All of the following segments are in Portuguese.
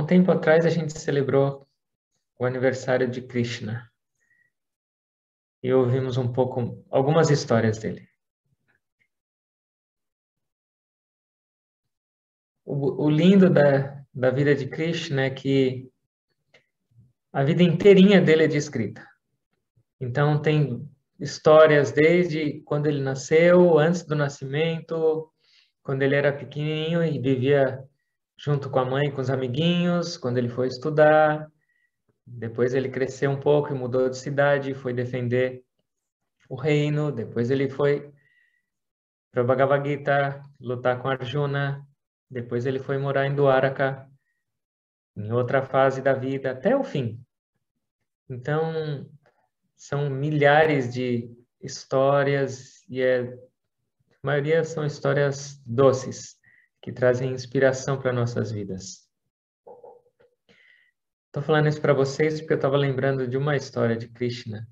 tempo atrás a gente celebrou o aniversário de Krishna e ouvimos algumas histórias dele. O lindo da vida de Krishna é que a vida inteirinha dele é descrita. Então tem histórias desde quando ele nasceu, antes do nascimento, quando ele era pequenininho e vivia junto com a mãe, com os amiguinhos, quando ele foi estudar. Depois ele cresceu um pouco e mudou de cidade, foi defender o reino. Depois ele foi para Bhagavad Gita lutar com Arjuna. Depois ele foi morar em Dwaraka, em outra fase da vida, até o fim. Então, são milhares de histórias e a maioria são histórias doces, que trazem inspiração para nossas vidas. Estou falando isso para vocês porque eu estava lembrando de uma história de Krishna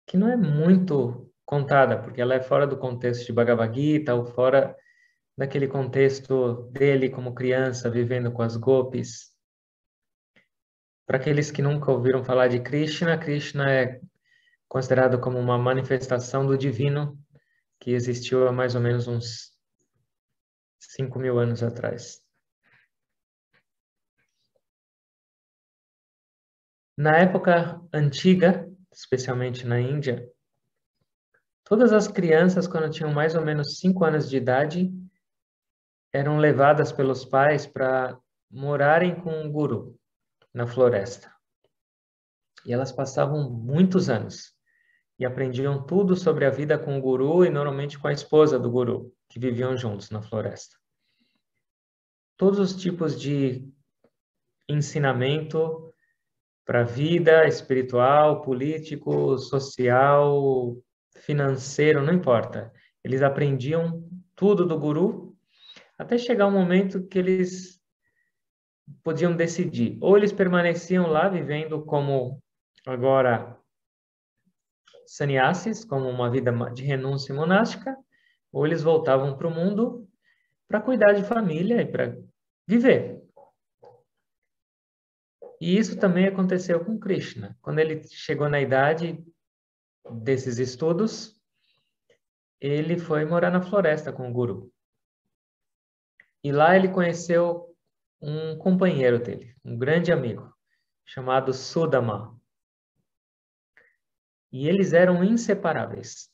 que não é muito contada, porque ela é fora do contexto de Bhagavad Gita ou fora daquele contexto dele como criança vivendo com as gopis. Para aqueles que nunca ouviram falar de Krishna, Krishna é considerado como uma manifestação do divino que existiu há mais ou menos uns 5.000 anos atrás. Na época antiga, especialmente na Índia, todas as crianças, quando tinham mais ou menos 5 anos de idade, eram levadas pelos pais para morarem com um guru na floresta. E elas passavam muitos anos e aprendiam tudo sobre a vida com o guru e normalmente com a esposa do guru, que viviam juntos na floresta. Todos os tipos de ensinamento para a vida espiritual, político, social, financeiro, não importa. Eles aprendiam tudo do guru até chegar um momento que eles podiam decidir. Ou eles permaneciam lá vivendo como agora sannyasis, como uma vida de renúncia monástica, ou eles voltavam para o mundo para cuidar de família e para viver. E isso também aconteceu com Krishna. Quando ele chegou na idade desses estudos, ele foi morar na floresta com o guru. E lá ele conheceu um companheiro dele, um grande amigo, chamado Sudama. E eles eram inseparáveis.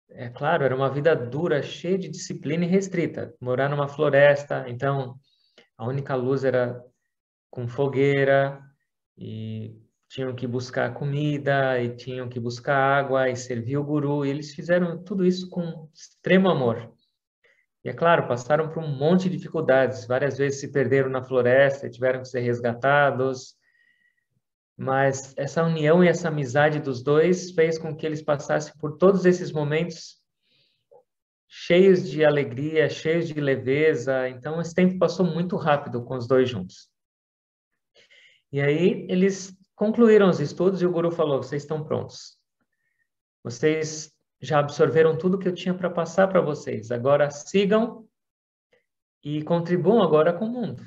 É claro, era uma vida dura, cheia de disciplina e restrita. Morar numa floresta, então a única luz era com fogueira, e tinham que buscar comida, e tinham que buscar água, e servir o guru. E eles fizeram tudo isso com extremo amor. E é claro, passaram por um monte de dificuldades. Várias vezes se perderam na floresta, tiveram que ser resgatados. Mas essa união e essa amizade dos dois fez com que eles passassem por todos esses momentos cheios de alegria, cheios de leveza. Então, esse tempo passou muito rápido com os dois juntos. E aí, eles concluíram os estudos e o guru falou: vocês estão prontos. Vocês já absorveram tudo que eu tinha para passar para vocês. Agora sigam e contribuam agora com o mundo.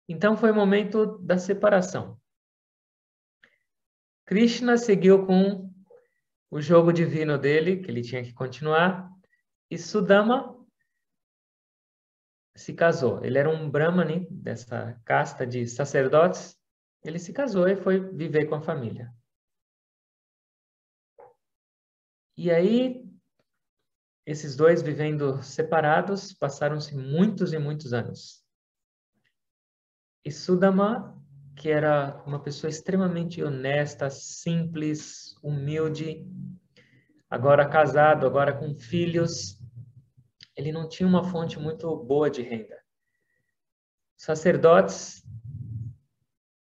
Então, foi o momento da separação. Krishna seguiu com o jogo divino dele, que ele tinha que continuar, e Sudama se casou. Ele era um brahmane, dessa casta de sacerdotes. Ele se casou e foi viver com a família. E aí, esses dois vivendo separados, passaram-se muitos e muitos anos. E Sudama, que era uma pessoa extremamente honesta, simples, humilde, agora casado, agora com filhos, ele não tinha uma fonte muito boa de renda. Sacerdotes,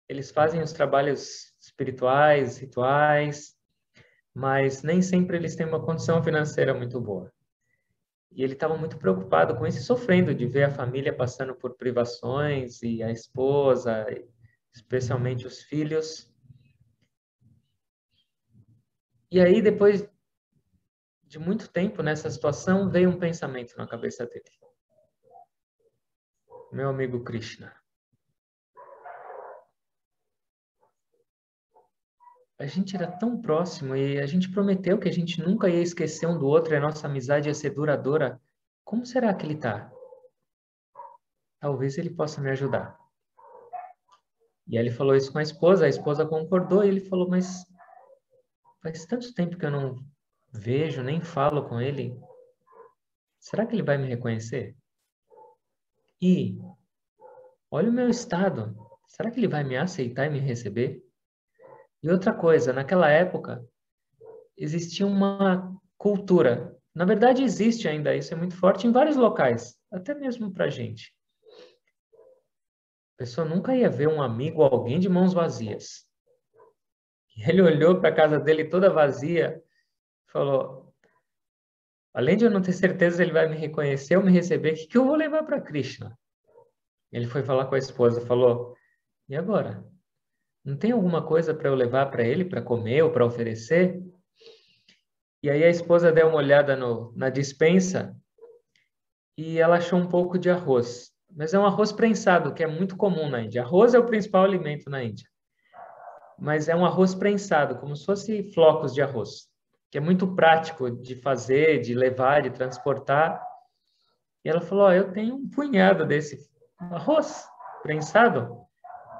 eles fazem os trabalhos espirituais, rituais, mas nem sempre eles têm uma condição financeira muito boa. E ele estava muito preocupado com isso e sofrendo de ver a família passando por privações e a esposa, especialmente os filhos. E aí, depois de muito tempo nessa situação, veio um pensamento na cabeça dele. meu amigo Krishna. A gente era tão próximo e a gente prometeu que a gente nunca ia esquecer um do outro e a nossa amizade ia ser duradoura. Como será que ele está? Talvez ele possa me ajudar. E aí ele falou isso com a esposa concordou e ele falou, mas faz tanto tempo que eu não vejo, nem falo com ele. Será que ele vai me reconhecer? E olha o meu estado. Será que ele vai me aceitar e me receber? E outra coisa, naquela época existia uma cultura. Na verdade, existe ainda, isso é muito forte em vários locais, até mesmo para a gente. A pessoa nunca ia ver um amigo ou alguém de mãos vazias. Ele olhou para a casa dele toda vazia, falou: além de eu não ter certeza se ele vai me reconhecer ou me receber, o que eu vou levar para Krishna? Ele foi falar com a esposa, falou: e agora? Não tem alguma coisa para eu levar para ele, para comer ou para oferecer? E aí a esposa deu uma olhada na despensa e ela achou um pouco de arroz. Mas é um arroz prensado, que é muito comum na Índia. Arroz é o principal alimento na Índia. Mas é um arroz prensado, como se fosse flocos de arroz, que é muito prático de fazer, de levar, de transportar. E ela falou: oh, eu tenho um punhado desse arroz prensado.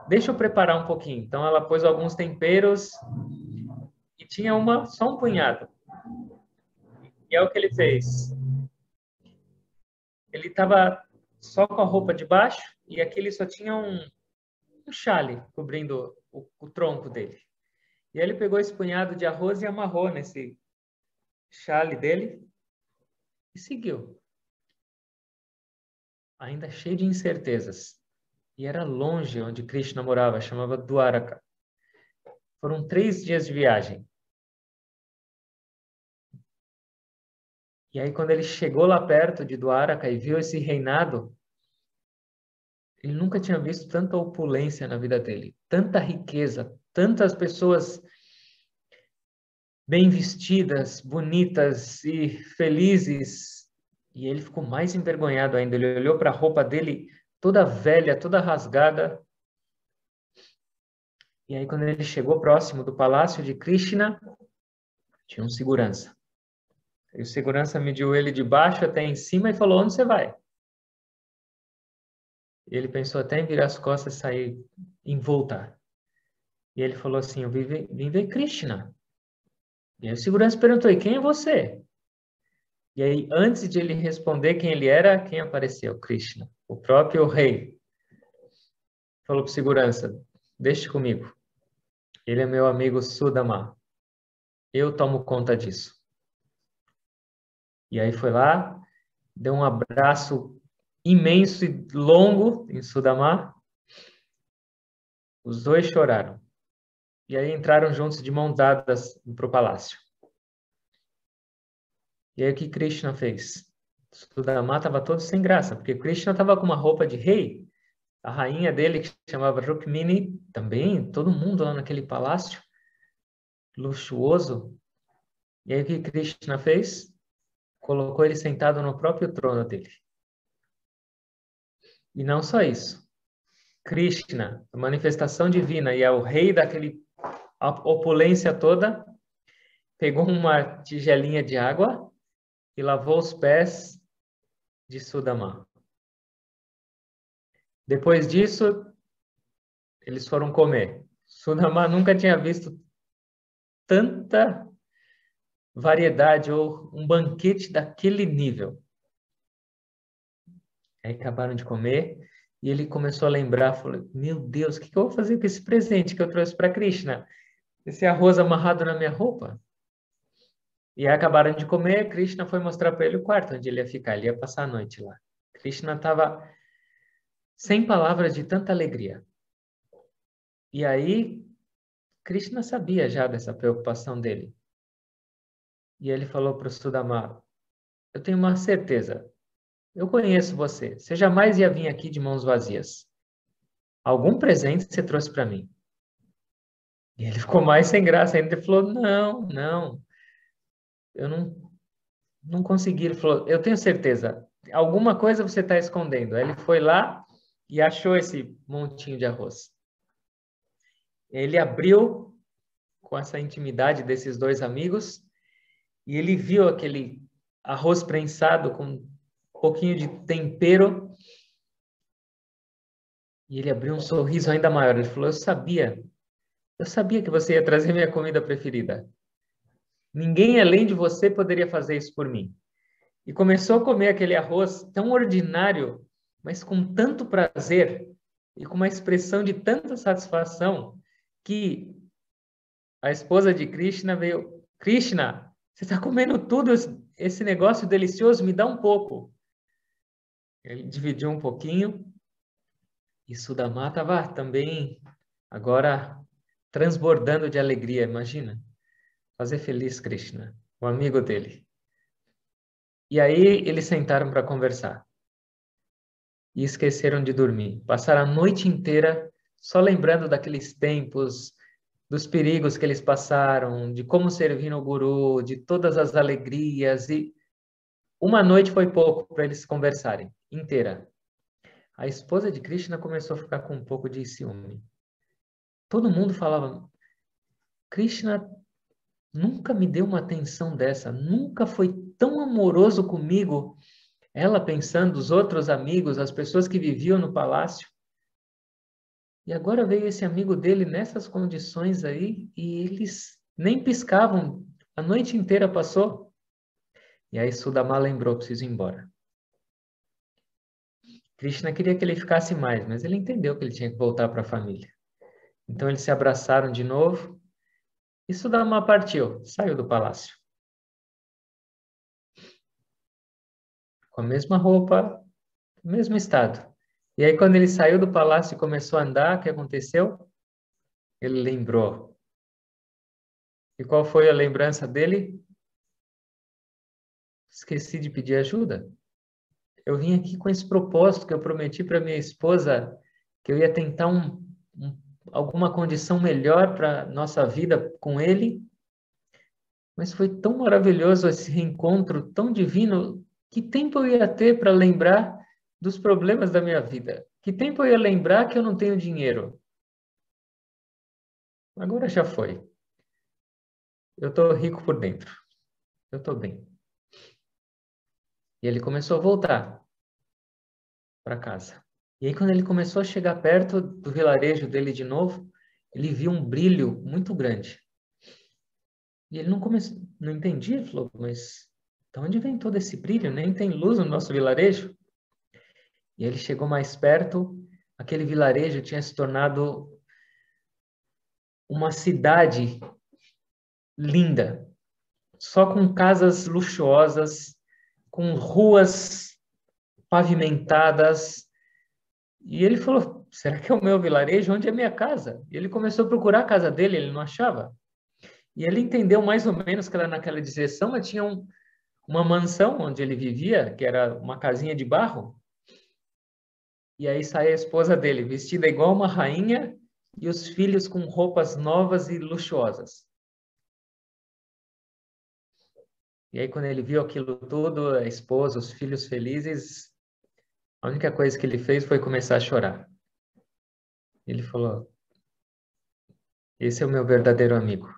Deixa eu preparar um pouquinho. Então ela pôs alguns temperos e tinha só um punhado. E é o que ele fez. Ele estava só com a roupa de baixo e aqui ele só tinha um chale cobrindo o tronco dele. E aí ele pegou esse punhado de arroz e amarrou nesse chale dele e seguiu. Ainda cheio de incertezas. E era longe onde Krishna morava, chamava Dwaraka. Foram 3 dias de viagem. E aí, quando ele chegou lá perto de Dwaraka e viu esse reinado, ele nunca tinha visto tanta opulência na vida dele, tanta riqueza, tantas pessoas bem vestidas, bonitas e felizes. E ele ficou mais envergonhado ainda. Ele olhou para a roupa dele toda velha, toda rasgada. E aí, quando ele chegou próximo do palácio de Krishna, tinha um segurança. E o segurança mediu ele de baixo até em cima e falou: onde você vai? E ele pensou até em virar as costas e sair, em voltar. E ele falou assim: eu vim ver Krishna. E aí o segurança perguntou: e quem é você? E aí, antes de ele responder quem ele era, quem apareceu? Krishna, o próprio rei. Falou para o segurança: deixe comigo. Ele é meu amigo Sudama. Eu tomo conta disso. E aí foi lá, deu um abraço imenso e longo em Sudama. Os dois choraram. E aí entraram juntos de mãos dadas para o palácio. E aí o que Krishna fez? Sudama estava todo sem graça, porque Krishna estava com uma roupa de rei. A rainha dele, que chamava Rukmini, também, todo mundo lá naquele palácio luxuoso. E aí o que Krishna fez? Colocou ele sentado no próprio trono dele. E não só isso. Krishna, a manifestação divina e é o rei daquele opulência toda, pegou uma tigelinha de água e lavou os pés de Sudama. Depois disso, eles foram comer. Sudama nunca tinha visto tanta variedade ou um banquete daquele nível. Aí acabaram de comer e ele começou a lembrar, falou: meu Deus, o que eu vou fazer com esse presente que eu trouxe para Krishna? Esse arroz amarrado na minha roupa? E aí acabaram de comer, Krishna foi mostrar para ele o quarto onde ele ia ficar, ele ia passar a noite lá. Krishna estava sem palavras de tanta alegria. E aí, Krishna sabia já dessa preocupação dele. E ele falou para o Sudama: eu tenho uma certeza, eu conheço você, você jamais ia vir aqui de mãos vazias. Algum presente você trouxe para mim? E ele ficou mais sem graça ainda, ele falou: não, eu não consegui. Ele falou: eu tenho certeza, alguma coisa você está escondendo. Aí ele foi lá e achou esse montinho de arroz. Ele abriu com essa intimidade desses dois amigos e ele viu aquele arroz prensado com um pouquinho de tempero e ele abriu um sorriso ainda maior. Ele falou: eu sabia que você ia trazer minha comida preferida. Ninguém além de você poderia fazer isso por mim. E começou a comer aquele arroz tão ordinário, mas com tanto prazer e com uma expressão de tanta satisfação que a esposa de Krishna veio: Krishna, você está comendo tudo esse negócio delicioso, me dá um pouco. Ele dividiu um pouquinho e Sudama estava também agora transbordando de alegria, imagina. Fazer feliz Krishna, o amigo dele. E aí eles sentaram para conversar. E esqueceram de dormir. Passaram a noite inteira só lembrando daqueles tempos, dos perigos que eles passaram, de como servir no Guru, de todas as alegrias. E uma noite foi pouco para eles conversarem, inteira. A esposa de Krishna começou a ficar com um pouco de ciúme. Todo mundo falava: Krishna nunca me deu uma atenção dessa, nunca foi tão amoroso comigo. Ela pensando, os outros amigos, as pessoas que viviam no palácio. E agora veio esse amigo dele nessas condições aí e eles nem piscavam. A noite inteira passou. E aí Sudama lembrou: preciso ir embora. Krishna queria que ele ficasse mais, mas ele entendeu que ele tinha que voltar para a família. Então eles se abraçaram de novo e Sudama partiu, saiu do palácio. Com a mesma roupa, no mesmo estado. E aí quando ele saiu do palácio e começou a andar, o que aconteceu? Ele lembrou. E qual foi a lembrança dele? Esqueci de pedir ajuda. Eu vim aqui com esse propósito que eu prometi para minha esposa, que eu ia tentar alguma condição melhor para nossa vida com ele. Mas foi tão maravilhoso esse reencontro, tão divino. Que tempo eu ia ter para lembrar dos problemas da minha vida? Que tempo eu ia lembrar que eu não tenho dinheiro? Agora já foi. Eu estou rico por dentro. Eu estou bem. E ele começou a voltar para casa. E aí, quando ele começou a chegar perto do vilarejo dele de novo, ele viu um brilho muito grande. E ele não entendia, ele falou: mas de onde vem todo esse brilho? Nem tem luz no nosso vilarejo. E ele chegou mais perto, aquele vilarejo tinha se tornado uma cidade linda, só com casas luxuosas, com ruas pavimentadas. E ele falou: será que é o meu vilarejo? Onde é a minha casa? E ele começou a procurar a casa dele, ele não achava. E ele entendeu mais ou menos que era naquela direção, mas tinha uma mansão onde ele vivia, que era uma casinha de barro. E aí sai a esposa dele, vestida igual uma rainha, e os filhos com roupas novas e luxuosas. E aí, quando ele viu aquilo tudo, a esposa, os filhos felizes, a única coisa que ele fez foi começar a chorar. Ele falou: esse é o meu verdadeiro amigo.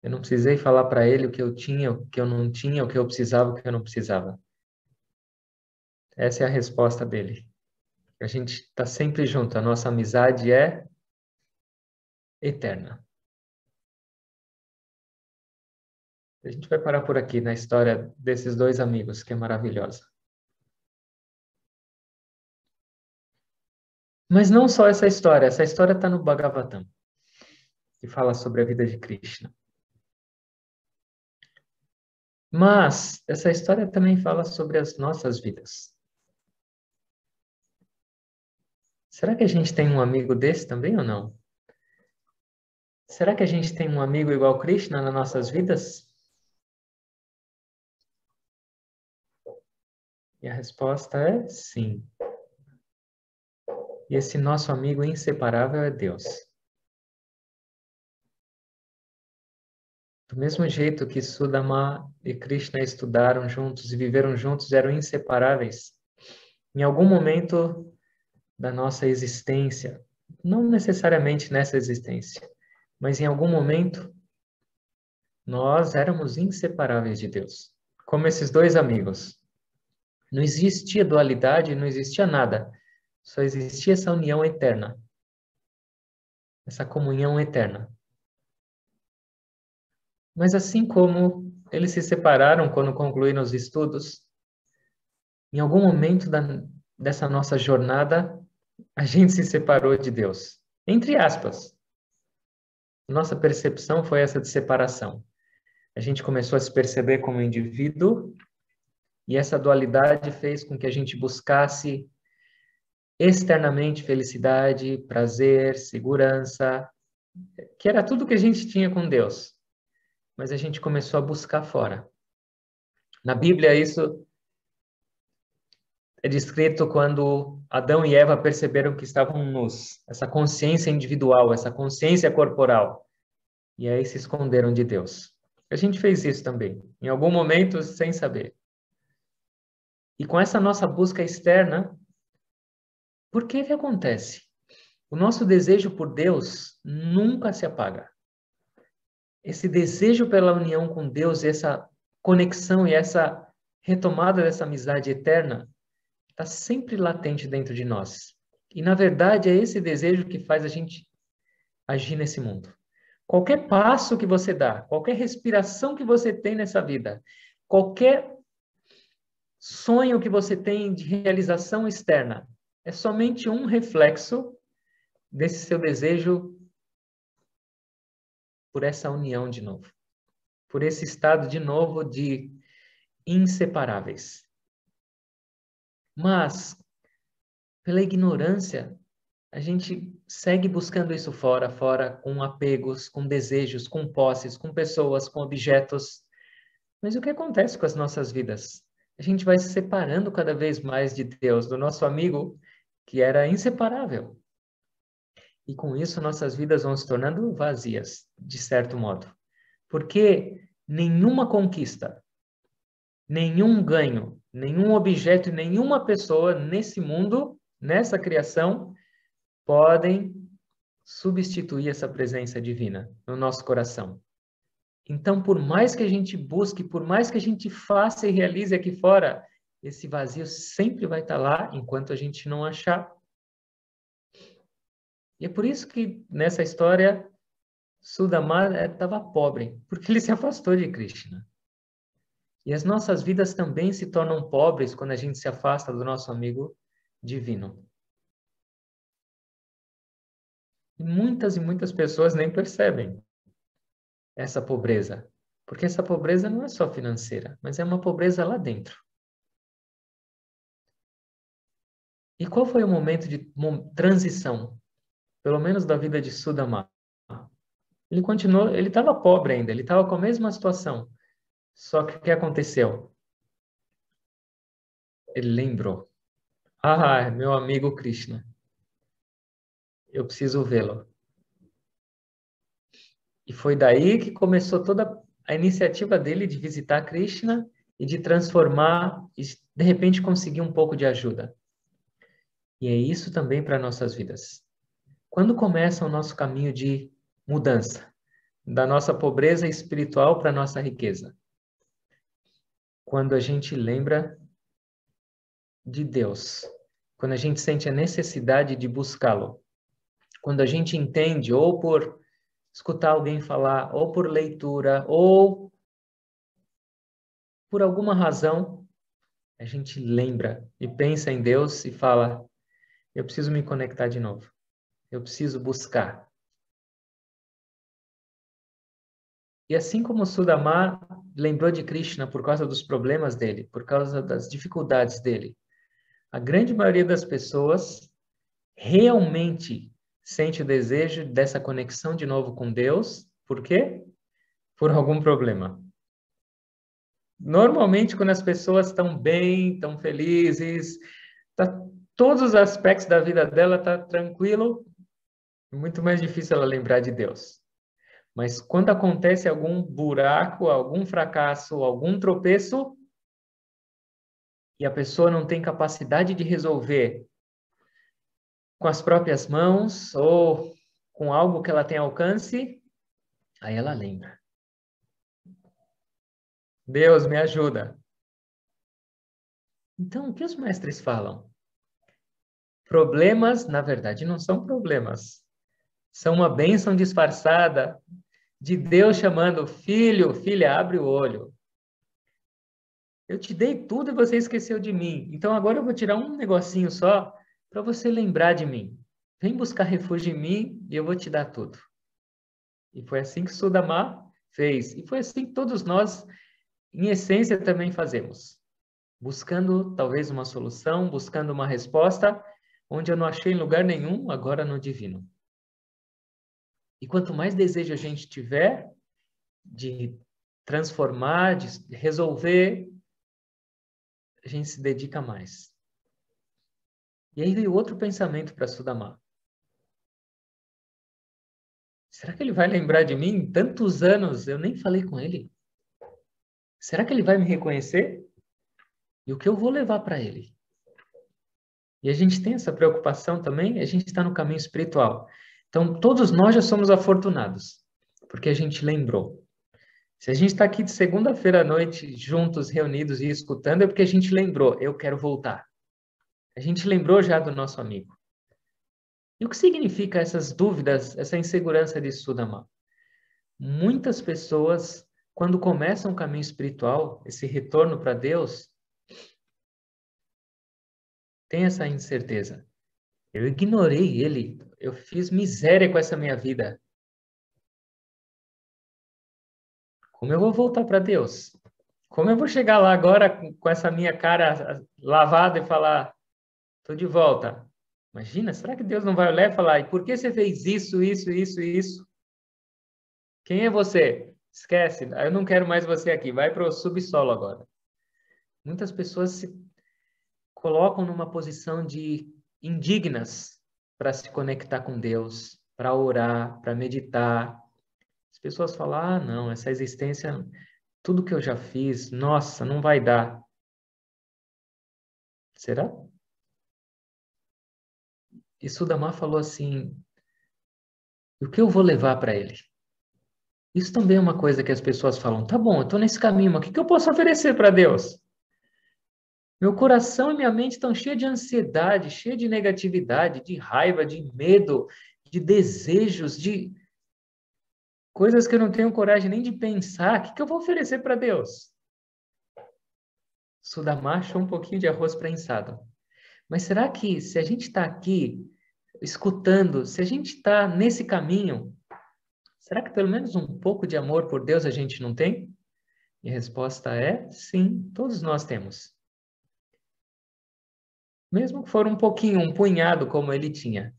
Eu não precisei falar para ele o que eu tinha, o que eu não tinha, o que eu precisava, o que eu não precisava. Essa é a resposta dele. A gente está sempre junto, a nossa amizade é eterna. A gente vai parar por aqui na história desses dois amigos, que é maravilhosa. Mas não só essa história está no Bhagavatam, que fala sobre a vida de Krishna. Mas essa história também fala sobre as nossas vidas. Será que a gente tem um amigo desse também ou não? Será que a gente tem um amigo igual Krishna nas nossas vidas? E a resposta é sim. E esse nosso amigo inseparável é Deus. Do mesmo jeito que Sudama e Krishna estudaram juntos e viveram juntos, eram inseparáveis, Em algum momento da nossa existência, não necessariamente nessa existência, mas em algum momento, nós éramos inseparáveis de Deus. Como esses dois amigos. Não existia dualidade, não existia nada. Só existia essa união eterna. Essa comunhão eterna. Mas assim como eles se separaram quando concluíram os estudos, em algum momento dessa nossa jornada, a gente se separou de Deus. Entre aspas. Nossa percepção foi essa de separação. A gente começou a se perceber como indivíduo e essa dualidade fez com que a gente buscasse externamente felicidade, prazer, segurança, que era tudo que a gente tinha com Deus. Mas a gente começou a buscar fora. Na Bíblia, isso é descrito quando Adão e Eva perceberam que estavam nus. Essa consciência individual, essa consciência corporal. E aí se esconderam de Deus. A gente fez isso também, em algum momento, sem saber. E com essa nossa busca externa, por que que acontece? O nosso desejo por Deus nunca se apaga. Esse desejo pela união com Deus, essa conexão e essa retomada dessa amizade eterna, está sempre latente dentro de nós. E, na verdade, é esse desejo que faz a gente agir nesse mundo. Qualquer passo que você dá, qualquer respiração que você tem nessa vida, qualquer sonho que você tem de realização externa, é somente um reflexo desse seu desejo por essa união de novo, por esse estado de novo de inseparáveis. Mas, pela ignorância, a gente segue buscando isso fora, com apegos, com desejos, com posses, com pessoas, com objetos. Mas o que acontece com as nossas vidas? A gente vai se separando cada vez mais de Deus, do nosso amigo, que era inseparável. E com isso, nossas vidas vão se tornando vazias, de certo modo. Porque nenhuma conquista, nenhum ganho, nenhum objeto e nenhuma pessoa nesse mundo, nessa criação, podem substituir essa presença divina no nosso coração. Então, por mais que a gente busque, por mais que a gente faça e realize aqui fora, esse vazio sempre vai estar lá enquanto a gente não achar. E é por isso que nessa história Sudama estava pobre, porque ele se afastou de Krishna. E as nossas vidas também se tornam pobres quando a gente se afasta do nosso amigo divino. E muitas pessoas nem percebem essa pobreza. Porque essa pobreza não é só financeira, mas é uma pobreza lá dentro. E qual foi o momento de transição, pelo menos da vida de Sudama? Ele continuou, ele estava pobre ainda, ele estava com a mesma situação. Só que o que aconteceu? Ele lembrou. Ah, meu amigo Krishna. Eu preciso vê-lo. E foi daí que começou toda a iniciativa dele de visitar Krishna e de transformar e de repente conseguir um pouco de ajuda. E é isso também para nossas vidas. Quando começa o nosso caminho de mudança, da nossa pobreza espiritual para a nossa riqueza? Quando a gente lembra de Deus, quando a gente sente a necessidade de buscá-lo, quando a gente entende, ou por escutar alguém falar, ou por leitura, ou por alguma razão, a gente lembra e pensa em Deus e fala: eu preciso me conectar de novo, eu preciso buscar. E assim como Sudama lembrou de Krishna por causa dos problemas dele, por causa das dificuldades dele, a grande maioria das pessoas realmente sente o desejo dessa conexão de novo com Deus. Por quê? Por algum problema. Normalmente, quando as pessoas estão bem, estão felizes, todos os aspectos da vida dela tá tranquilo, é muito mais difícil ela lembrar de Deus. Mas quando acontece algum buraco, algum fracasso, algum tropeço, e a pessoa não tem capacidade de resolver com as próprias mãos ou com algo que ela tem alcance, aí ela lembra. Deus me ajuda. Então, o que os mestres falam? Problemas, na verdade, não são problemas. São uma bênção disfarçada de Deus chamando, filho, filha, abre o olho. Eu te dei tudo e você esqueceu de mim. Então agora eu vou tirar um negocinho só para você lembrar de mim. Vem buscar refúgio em mim e eu vou te dar tudo. E foi assim que Sudamá fez. E foi assim que todos nós, em essência, também fazemos. Buscando talvez uma solução, buscando uma resposta, onde eu não achei em lugar nenhum, agora no divino. E quanto mais desejo a gente tiver de transformar, de resolver, a gente se dedica mais. E aí veio outro pensamento para Sudamá. Será que ele vai lembrar de mim? Tantos anos, eu nem falei com ele. Será que ele vai me reconhecer? E o que eu vou levar para ele? E a gente tem essa preocupação também, a gente está no caminho espiritual. Então, todos nós já somos afortunados, porque a gente lembrou. Se a gente está aqui de segunda-feira à noite, juntos, reunidos e escutando, é porque a gente lembrou, eu quero voltar. A gente lembrou já do nosso amigo. E o que significa essas dúvidas, essa insegurança de Sudamá? Muitas pessoas, quando começam o caminho espiritual, esse retorno para Deus, têm essa incerteza. Eu ignorei ele, eu fiz miséria com essa minha vida. Como eu vou voltar para Deus? Como eu vou chegar lá agora com essa minha cara lavada e falar, estou de volta? Imagina, será que Deus não vai olhar e falar, e por que você fez isso, isso, isso e isso? Quem é você? Esquece, eu não quero mais você aqui, vai para o subsolo agora. Muitas pessoas se colocam numa posição de indignas para se conectar com Deus, para orar, para meditar. As pessoas falam, ah, não, essa existência, tudo que eu já fiz, nossa, não vai dar. Será? E Sudamá falou assim, o que eu vou levar para ele? Isso também é uma coisa que as pessoas falam, tá bom, eu estou nesse caminho, mas o que eu posso oferecer para Deus? Meu coração e minha mente estão cheios de ansiedade, cheios de negatividade, de raiva, de medo, de desejos, de coisas que eu não tenho coragem nem de pensar. O que eu vou oferecer para Deus? Sudamá achou um pouquinho de arroz prensado. Mas será que se a gente está aqui escutando, se a gente está nesse caminho, será que pelo menos um pouco de amor por Deus a gente não tem? E a resposta é sim, todos nós temos. Mesmo que for um pouquinho, um punhado como ele tinha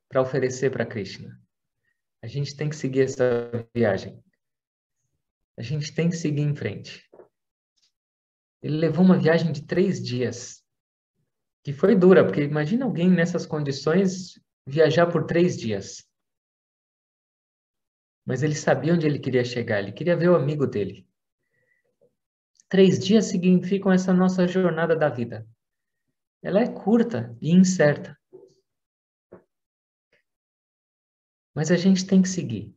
para oferecer para Krishna. A gente tem que seguir essa viagem. A gente tem que seguir em frente. Ele levou uma viagem de 3 dias, que foi dura, porque imagina alguém nessas condições viajar por 3 dias. Mas ele sabia onde ele queria chegar, ele queria ver o amigo dele. 3 dias significam essa nossa jornada da vida. Ela é curta e incerta. Mas a gente tem que seguir.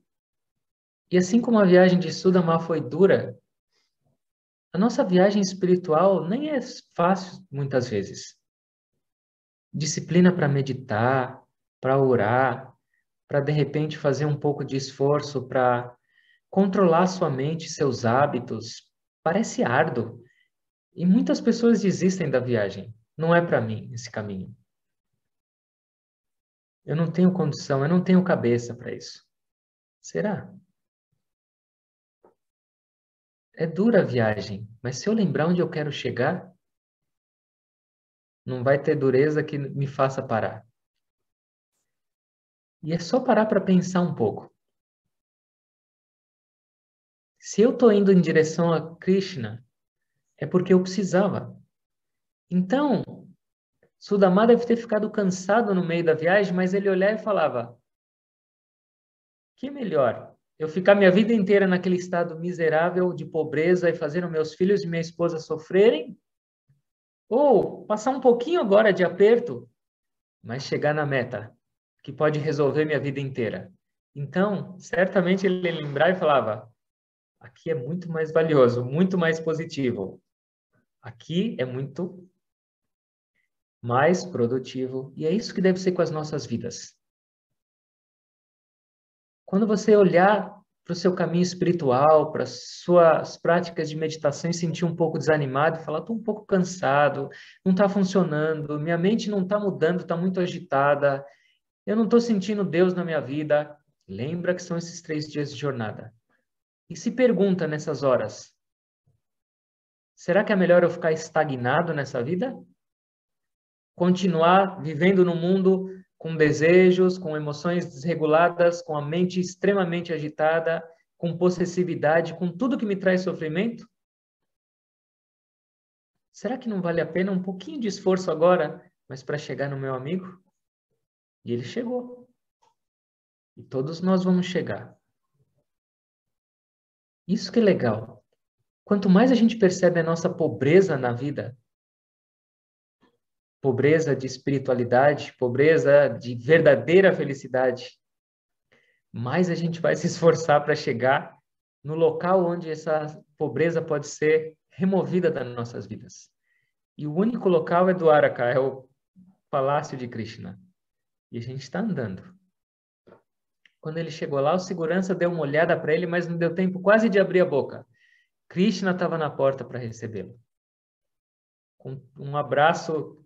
E assim como a viagem de Sudamá foi dura, a nossa viagem espiritual nem é fácil muitas vezes. Disciplina para meditar, para orar, para de repente fazer um pouco de esforço para controlar sua mente, seus hábitos. Parece árduo. E muitas pessoas desistem da viagem. Não é para mim esse caminho. Eu não tenho condição, eu não tenho cabeça para isso. Será? É dura a viagem, mas se eu lembrar onde eu quero chegar, não vai ter dureza que me faça parar. E é só parar para pensar um pouco. Se eu estou indo em direção a Krishna, é porque eu precisava. Então, Sudamá deve ter ficado cansado no meio da viagem, mas ele olhava e falava, que melhor, eu ficar minha vida inteira naquele estado miserável de pobreza e fazendo meus filhos e minha esposa sofrerem? Ou passar um pouquinho agora de aperto, mas chegar na meta, que pode resolver minha vida inteira. Então, certamente ele lembrava e falava, aqui é muito mais valioso, muito mais positivo. Aqui é muito mais produtivo. E é isso que deve ser com as nossas vidas. Quando você olhar para o seu caminho espiritual, para as suas práticas de meditação e sentir um pouco desanimado, falar, estou um pouco cansado, não está funcionando, minha mente não está mudando, está muito agitada, eu não estou sentindo Deus na minha vida. Lembra que são esses 3 dias de jornada. E se pergunta nessas horas, será que é melhor eu ficar estagnado nessa vida? Continuar vivendo no mundo com desejos, com emoções desreguladas, com a mente extremamente agitada, com possessividade, com tudo que me traz sofrimento? Será que não vale a pena um pouquinho de esforço agora, mas para chegar no meu amigo? E ele chegou. E todos nós vamos chegar. Isso que é legal. Quanto mais a gente percebe a nossa pobreza na vida, pobreza de espiritualidade, pobreza de verdadeira felicidade, mais a gente vai se esforçar para chegar no local onde essa pobreza pode ser removida das nossas vidas. E o único local é Dwaraka, é o Palácio de Krishna. E a gente está andando. Quando ele chegou lá, o segurança deu uma olhada para ele, mas não deu tempo quase de abrir a boca. Krishna estava na porta para recebê-lo. Com um abraço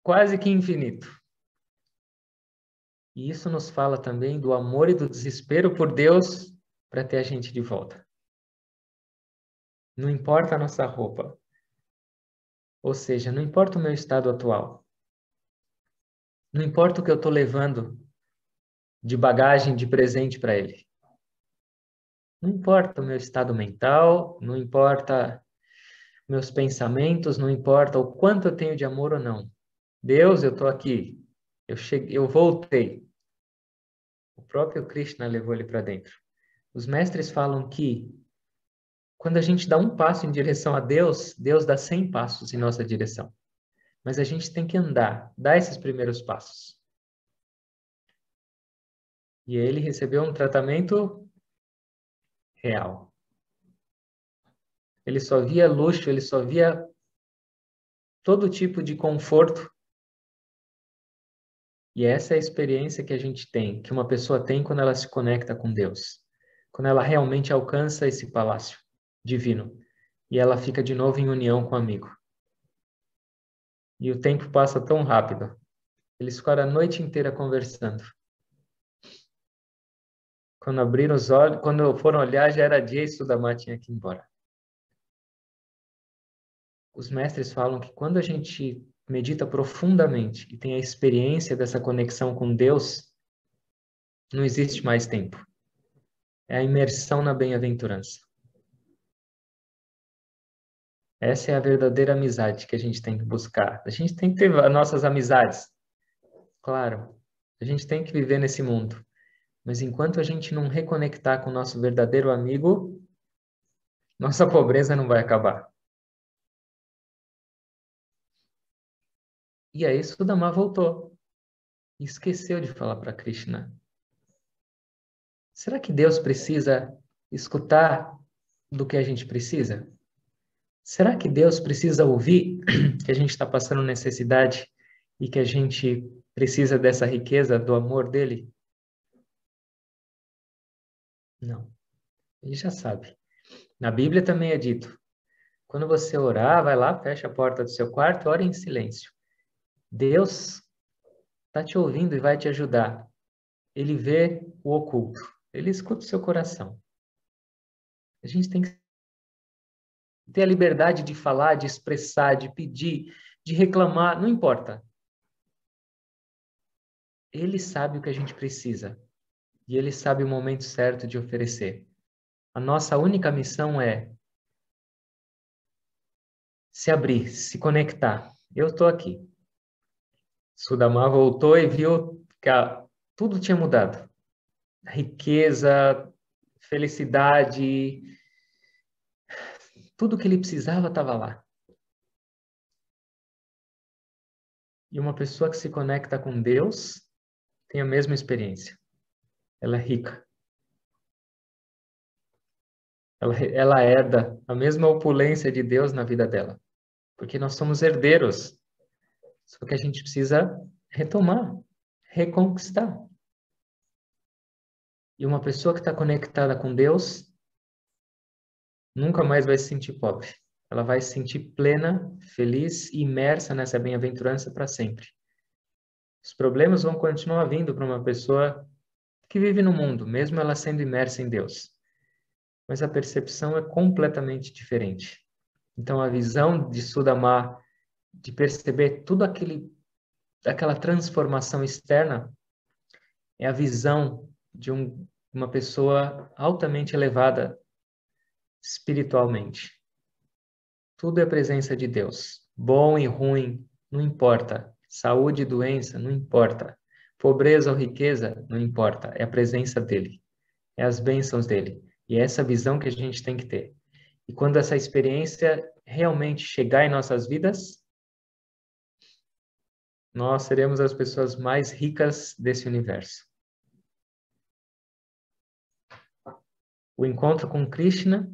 quase que infinito. E isso nos fala também do amor e do desespero por Deus para ter a gente de volta. Não importa a nossa roupa. Ou seja, não importa o meu estado atual. Não importa o que eu estou levando de bagagem, de presente para ele. Não importa o meu estado mental, não importa meus pensamentos, não importa o quanto eu tenho de amor ou não. Deus, eu estou aqui. Eu voltei. O próprio Krishna levou ele para dentro. Os mestres falam que quando a gente dá um passo em direção a Deus, Deus dá 100 passos em nossa direção. Mas a gente tem que andar, dar esses primeiros passos. E ele recebeu um tratamento real. Ele só via luxo, ele só via todo tipo de conforto. E essa é a experiência que a gente tem, que uma pessoa tem quando ela se conecta com Deus. Quando ela realmente alcança esse palácio divino. E ela fica de novo em união com o amigo. E o tempo passa tão rápido. Eles ficaram a noite inteira conversando. Quando abriram os olhos, quando foram olhar, já era dia e Sudama tinha que ir embora. Os mestres falam que quando a gente medita profundamente e tem a experiência dessa conexão com Deus, não existe mais tempo. É a imersão na bem-aventurança. Essa é a verdadeira amizade que a gente tem que buscar. A gente tem que ter as nossas amizades. Claro, a gente tem que viver nesse mundo. Mas enquanto a gente não reconectar com o nosso verdadeiro amigo, nossa pobreza não vai acabar. E aí Sudama voltou. E esqueceu de falar para Krishna. Será que Deus precisa escutar do que a gente precisa? Será que Deus precisa ouvir que a gente está passando necessidade e que a gente precisa dessa riqueza do amor dele? Não. Ele já sabe. Na Bíblia também é dito: quando você orar, vai lá, fecha a porta do seu quarto, ore em silêncio. Deus está te ouvindo e vai te ajudar. Ele vê o oculto. Ele escuta o seu coração. A gente tem que ter a liberdade de falar, de expressar, de pedir, de reclamar, não importa. Ele sabe o que a gente precisa e ele sabe o momento certo de oferecer. A nossa única missão é se abrir, se conectar. Eu estou aqui. Sudama voltou e viu que tudo tinha mudado. Riqueza, felicidade, tudo que ele precisava estava lá. E uma pessoa que se conecta com Deus tem a mesma experiência. Ela é rica. Ela herda a mesma opulência de Deus na vida dela. Porque nós somos herdeiros. Só que a gente precisa retomar, reconquistar. E uma pessoa que está conectada com Deus nunca mais vai se sentir pobre. Ela vai se sentir plena, feliz e imersa nessa bem-aventurança para sempre. Os problemas vão continuar vindo para uma pessoa que vive no mundo, mesmo ela sendo imersa em Deus. Mas a percepção é completamente diferente. Então, a visão de Sudama, de perceber tudo aquela transformação externa, é a visão de uma pessoa altamente elevada espiritualmente. Tudo é presença de Deus. Bom e ruim, não importa. Saúde e doença, não importa. Pobreza ou riqueza, não importa. É a presença dele. É as bênçãos dele. E é essa visão que a gente tem que ter. E quando essa experiência realmente chegar em nossas vidas, nós seremos as pessoas mais ricas desse universo. O encontro com Krishna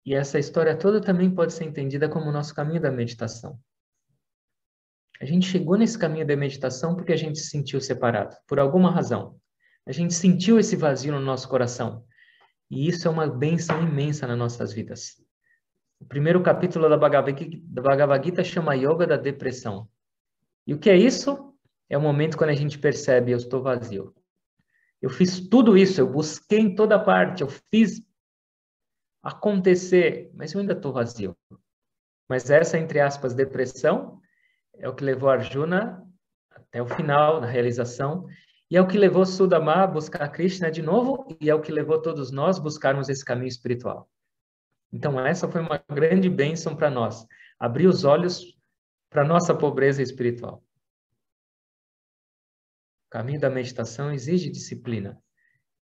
e essa história toda também pode ser entendida como o nosso caminho da meditação. A gente chegou nesse caminho da meditação porque a gente se sentiu separado, por alguma razão. A gente sentiu esse vazio no nosso coração. E isso é uma bênção imensa nas nossas vidas. O primeiro capítulo da Bhagavad Gita chama Yoga da Depressão. E o que é isso? É o momento quando a gente percebe, eu estou vazio. Eu fiz tudo isso, eu busquei em toda parte, eu fiz acontecer, mas eu ainda estou vazio. Mas essa, entre aspas, depressão é o que levou Arjuna até o final da realização, e é o que levou Sudama a buscar Krishna de novo, e é o que levou todos nós a buscarmos esse caminho espiritual. Então, essa foi uma grande bênção para nós, abrir os olhos para a nossa pobreza espiritual. O caminho da meditação exige disciplina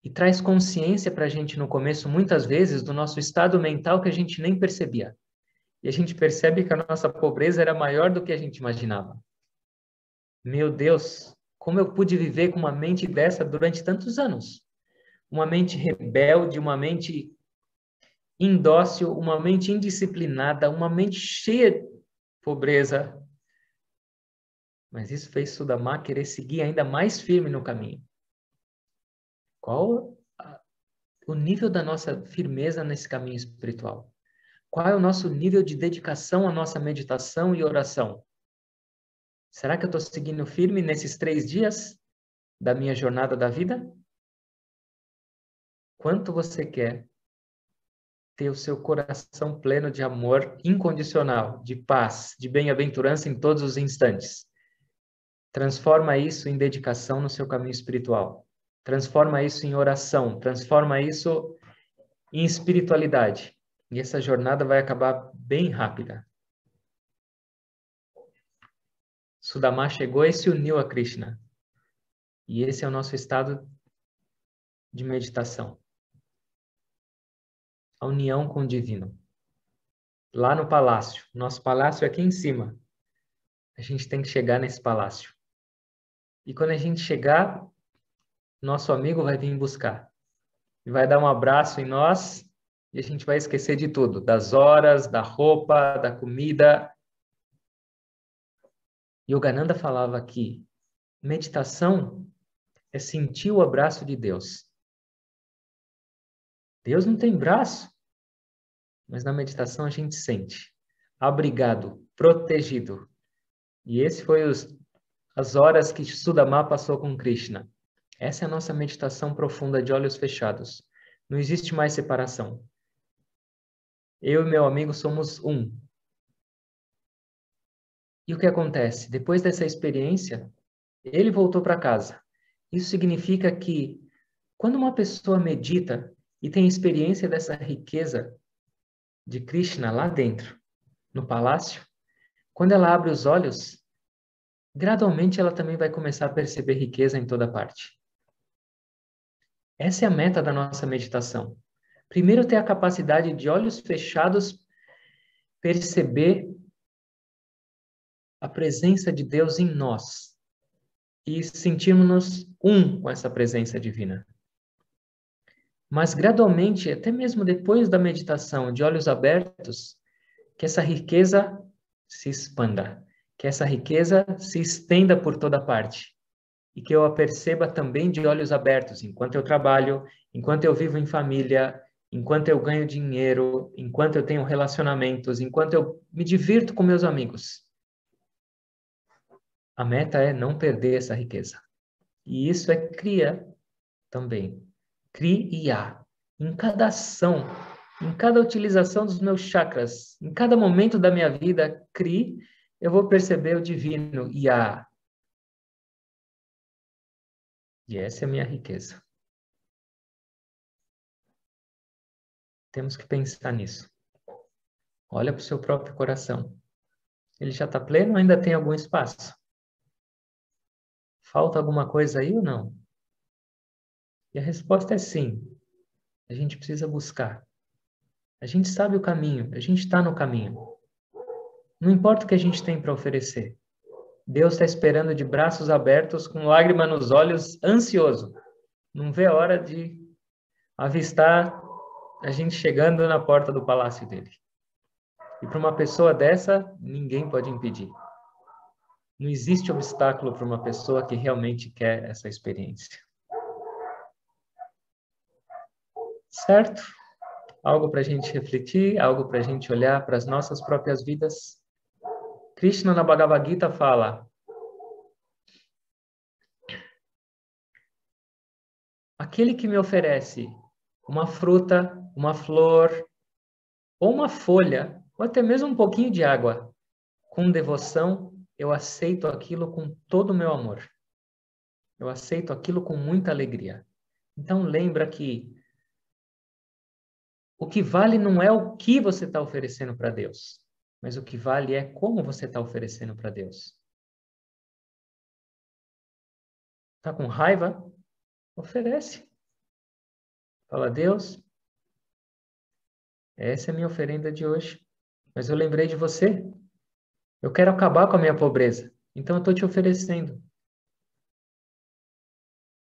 e traz consciência para a gente no começo, muitas vezes, do nosso estado mental que a gente nem percebia. E a gente percebe que a nossa pobreza era maior do que a gente imaginava. Meu Deus, como eu pude viver com uma mente dessa durante tantos anos? Uma mente rebelde, uma mente indócil, uma mente indisciplinada, uma mente cheia de pobreza. Mas isso fez Sudama querer seguir ainda mais firme no caminho. Qual o nível da nossa firmeza nesse caminho espiritual? Qual é o nosso nível de dedicação à nossa meditação e oração? Será que eu estou seguindo firme nesses 3 dias da minha jornada da vida? Quanto você quer ter o seu coração pleno de amor incondicional, de paz, de bem-aventurança em todos os instantes? Transforma isso em dedicação no seu caminho espiritual. Transforma isso em oração. Transforma isso em espiritualidade. E essa jornada vai acabar bem rápida. Sudama chegou e se uniu a Krishna. E esse é o nosso estado de meditação. A união com o divino. Lá no palácio. Nosso palácio é aqui em cima. A gente tem que chegar nesse palácio. E quando a gente chegar, nosso amigo vai vir buscar. E vai dar um abraço em nós e a gente vai esquecer de tudo. Das horas, da roupa, da comida. Yogananda falava que meditação é sentir o abraço de Deus. Deus não tem braço, mas na meditação a gente sente. Abrigado, protegido. E esse foi as horas que Sudama passou com Krishna. Essa é a nossa meditação profunda de olhos fechados. Não existe mais separação. Eu e meu amigo somos um. E o que acontece? Depois dessa experiência, ele voltou para casa. Isso significa que quando uma pessoa medita e tem experiência dessa riqueza de Krishna lá dentro, no palácio, quando ela abre os olhos, gradualmente ela também vai começar a perceber riqueza em toda parte. Essa é a meta da nossa meditação. Primeiro, ter a capacidade de olhos fechados perceber a presença de Deus em nós e sentirmos-nos um com essa presença divina. Mas gradualmente, até mesmo depois da meditação de olhos abertos, que essa riqueza se expanda, que essa riqueza se estenda por toda parte e que eu a perceba também de olhos abertos, enquanto eu trabalho, enquanto eu vivo em família, enquanto eu ganho dinheiro, enquanto eu tenho relacionamentos, enquanto eu me divirto com meus amigos. A meta é não perder essa riqueza. E isso é cria também. Cria. Em cada ação, em cada utilização dos meus chakras, em cada momento da minha vida, eu vou perceber o divino. E essa é a minha riqueza. Temos que pensar nisso. Olha para o seu próprio coração. Ele já está pleno ou ainda tem algum espaço? Falta alguma coisa aí ou não? E a resposta é sim. A gente precisa buscar. A gente sabe o caminho, a gente está no caminho. Não importa o que a gente tem para oferecer. Deus está esperando de braços abertos, com lágrima nos olhos, ansioso. Não vê a hora de avistar a gente chegando na porta do palácio dele. E para uma pessoa dessa, ninguém pode impedir. Não existe obstáculo para uma pessoa que realmente quer essa experiência. Certo? Algo para a gente refletir, algo para a gente olhar para as nossas próprias vidas. Krishna na Bhagavad Gita fala: aquele que me oferece uma fruta, uma flor, ou uma folha, ou até mesmo um pouquinho de água, com devoção, eu aceito aquilo com todo o meu amor. Eu aceito aquilo com muita alegria. Então lembra que o que vale não é o que você está oferecendo para Deus, mas o que vale é como você está oferecendo para Deus. Está com raiva? Oferece. Fala: Deus, essa é a minha oferenda de hoje, mas eu lembrei de você. Eu quero acabar com a minha pobreza, então eu estou te oferecendo.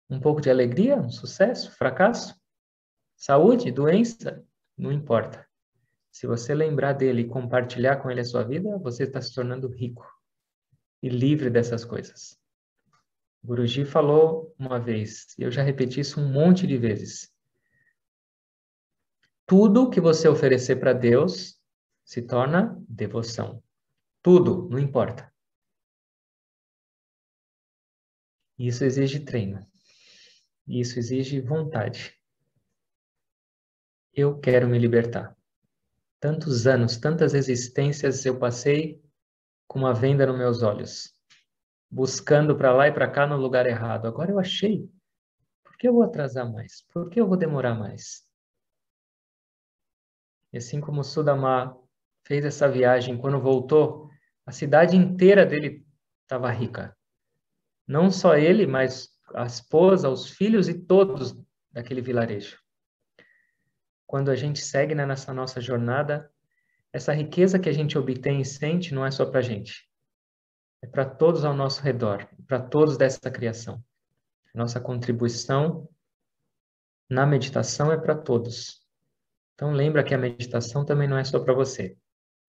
Um pouco de alegria, um sucesso, fracasso, saúde, doença, não importa. Se você lembrar dele e compartilhar com ele a sua vida, você está se tornando rico e livre dessas coisas. O Guruji falou uma vez, e eu já repeti isso um monte de vezes. Tudo que você oferecer para Deus se torna devoção. Tudo, não importa. Isso exige treino. Isso exige vontade. Eu quero me libertar. Tantos anos, tantas existências eu passei com uma venda nos meus olhos, buscando para lá e para cá no lugar errado. Agora eu achei. Por que eu vou atrasar mais? Por que eu vou demorar mais? E assim como o Sudama fez essa viagem, quando voltou, a cidade inteira dele estava rica. Não só ele, mas a esposa, os filhos e todos daquele vilarejo. Quando a gente segue nessa nossa jornada, essa riqueza que a gente obtém e sente não é só para a gente. É para todos ao nosso redor, para todos dessa criação. Nossa contribuição na meditação é para todos. Então lembra que a meditação também não é só para você.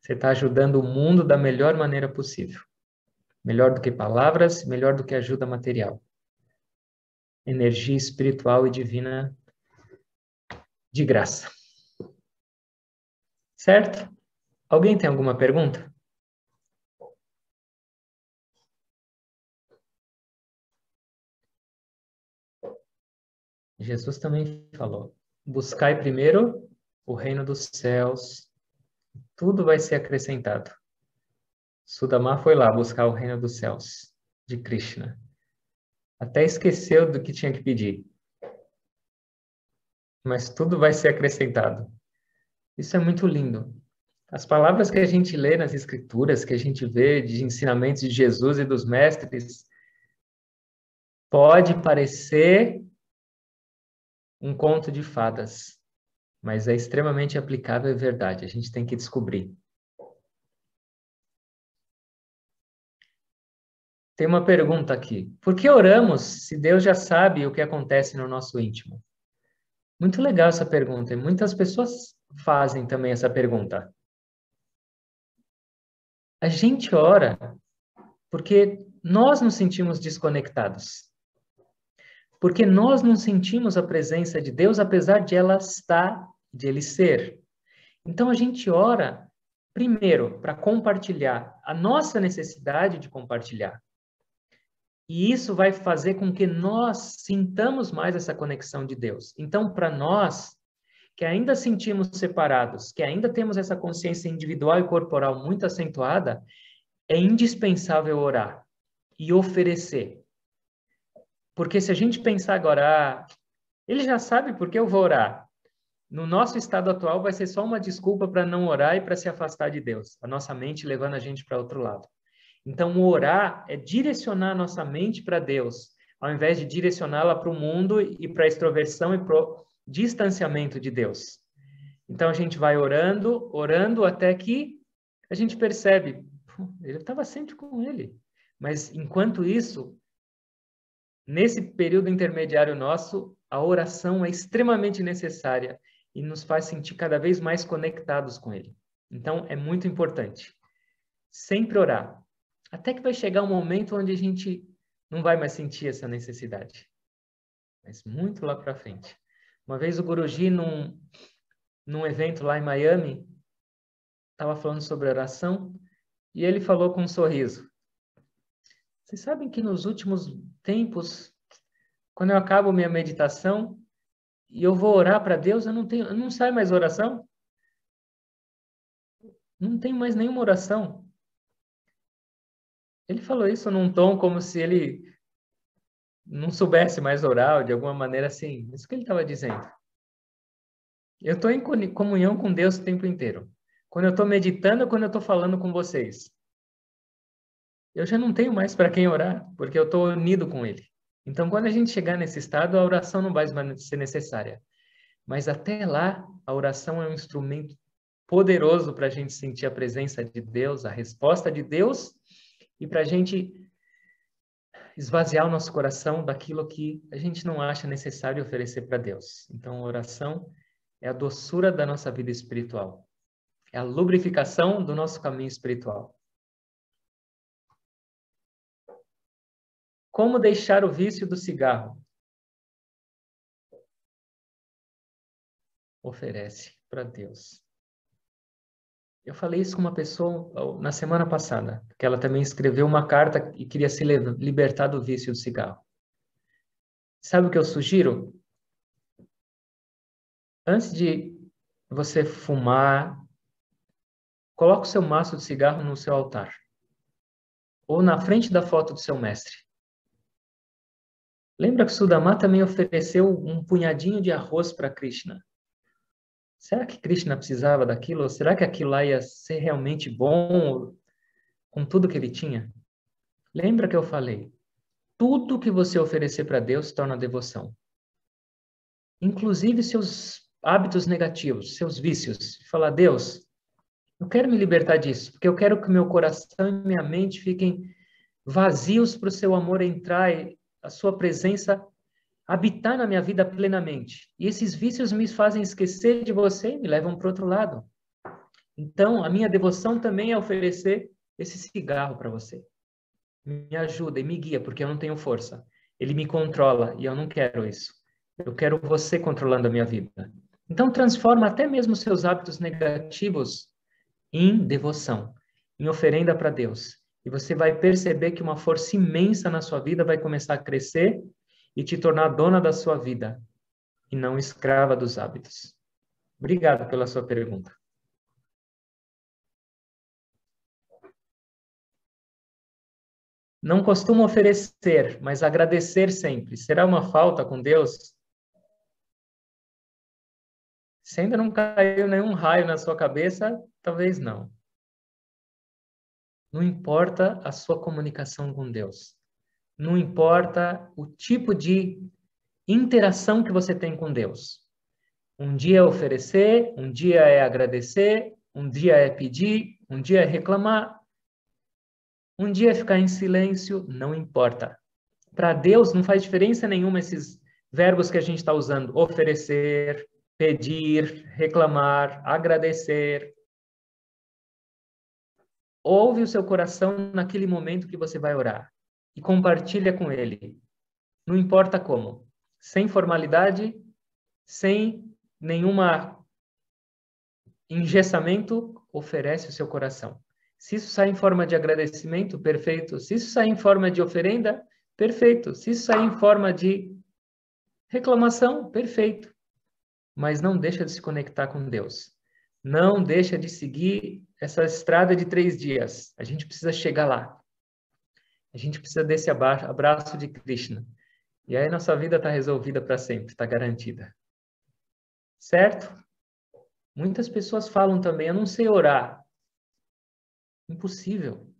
Você está ajudando o mundo da melhor maneira possível. Melhor do que palavras, melhor do que ajuda material. Energia espiritual e divina de graça. Certo? Alguém tem alguma pergunta? Jesus também falou: buscai primeiro o reino dos céus, tudo vai ser acrescentado. Sudama foi lá buscar o reino dos céus, de Krishna. Até esqueceu do que tinha que pedir. Mas tudo vai ser acrescentado. Isso é muito lindo. As palavras que a gente lê nas escrituras, que a gente vê de ensinamentos de Jesus e dos mestres, pode parecer um conto de fadas, mas é extremamente aplicável e verdade. A gente tem que descobrir. Tem uma pergunta aqui. Por que oramos se Deus já sabe o que acontece no nosso íntimo? Muito legal essa pergunta. E muitas pessoas fazem também essa pergunta. A gente ora porque nós nos sentimos desconectados. Porque nós não sentimos a presença de Deus, apesar de ela estar, de Ele ser. Então a gente ora, primeiro, para compartilhar a nossa necessidade de compartilhar. E isso vai fazer com que nós sintamos mais essa conexão de Deus. Então, para nós, que ainda sentimos separados, que ainda temos essa consciência individual e corporal muito acentuada, é indispensável orar e oferecer. Porque se a gente pensar agora, ele já sabe por que eu vou orar. No nosso estado atual vai ser só uma desculpa para não orar e para se afastar de Deus. A nossa mente levando a gente para outro lado. Então, orar é direcionar a nossa mente para Deus, ao invés de direcioná-la para o mundo e para a extroversão e para o distanciamento de Deus. Então, a gente vai orando, orando, até que a gente percebe, ele estava sempre com ele. Mas, enquanto isso, nesse período intermediário nosso, a oração é extremamente necessária e nos faz sentir cada vez mais conectados com ele. Então, é muito importante. Sempre orar. Até que vai chegar um momento onde a gente não vai mais sentir essa necessidade. Mas muito lá para frente. Uma vez o Guruji, num evento lá em Miami, estava falando sobre oração e ele falou com um sorriso. Vocês sabem que nos últimos tempos, quando eu acabo minha meditação e eu vou orar para Deus, eu não sai mais oração? Não tenho mais nenhuma oração. Ele falou isso num tom como se ele não soubesse mais orar, de alguma maneira assim. Isso que ele estava dizendo. Eu estou em comunhão com Deus o tempo inteiro. Quando eu estou meditando, quando eu estou falando com vocês. Eu já não tenho mais para quem orar, porque eu estou unido com Ele. Então, quando a gente chegar nesse estado, a oração não vai mais ser necessária. Mas até lá, a oração é um instrumento poderoso para a gente sentir a presença de Deus, a resposta de Deus, e para a gente esvaziar o nosso coração daquilo que a gente não acha necessário oferecer para Deus. Então, a oração é a doçura da nossa vida espiritual. É a lubrificação do nosso caminho espiritual. Como deixar o vício do cigarro? Oferece para Deus. Eu falei isso com uma pessoa na semana passada, que ela também escreveu uma carta e queria se libertar do vício do cigarro. Sabe o que eu sugiro? Antes de você fumar, coloque o seu maço de cigarro no seu altar. Ou na frente da foto do seu mestre. Lembra que Sudama também ofereceu um punhadinho de arroz para Krishna? Será que Krishna precisava daquilo? Ou será que aquilo lá ia ser realmente bom com tudo que ele tinha? Lembra que eu falei? Tudo que você oferecer para Deus torna devoção. Inclusive seus hábitos negativos, seus vícios. Falar, Deus, eu quero me libertar disso, porque eu quero que meu coração e minha mente fiquem vazios para o seu amor entrar e a sua presença habitar na minha vida plenamente. E esses vícios me fazem esquecer de você e me levam para outro lado. Então, a minha devoção também é oferecer esse cigarro para você. Me ajuda e me guia, porque eu não tenho força. Ele me controla e eu não quero isso. Eu quero você controlando a minha vida. Então, transforma até mesmo seus hábitos negativos em devoção, em oferenda para Deus. E você vai perceber que uma força imensa na sua vida vai começar a crescer e te tornar dona da sua vida e não escrava dos hábitos. Obrigado pela sua pergunta. Não costumo oferecer, mas agradecer sempre. Será uma falta com Deus? Se ainda não caiu nenhum raio na sua cabeça, talvez não. Não importa a sua comunicação com Deus. Não importa o tipo de interação que você tem com Deus. Um dia é oferecer, um dia é agradecer, um dia é pedir, um dia é reclamar. Um dia ficar em silêncio, não importa. Para Deus não faz diferença nenhuma esses verbos que a gente está usando. Oferecer, pedir, reclamar, agradecer. Ouve o seu coração naquele momento que você vai orar e compartilha com ele. Não importa como. Sem formalidade, sem nenhuma engessamento, oferece o seu coração. Se isso sair em forma de agradecimento, perfeito. Se isso sair em forma de oferenda, perfeito. Se isso sair em forma de reclamação, perfeito. Mas não deixa de se conectar com Deus. Não deixa de seguir essa estrada de 3 dias. A gente precisa chegar lá. A gente precisa desse abraço de Krishna. E aí nossa vida está resolvida para sempre, está garantida. Certo? Muitas pessoas falam também, eu não sei orar. Impossível.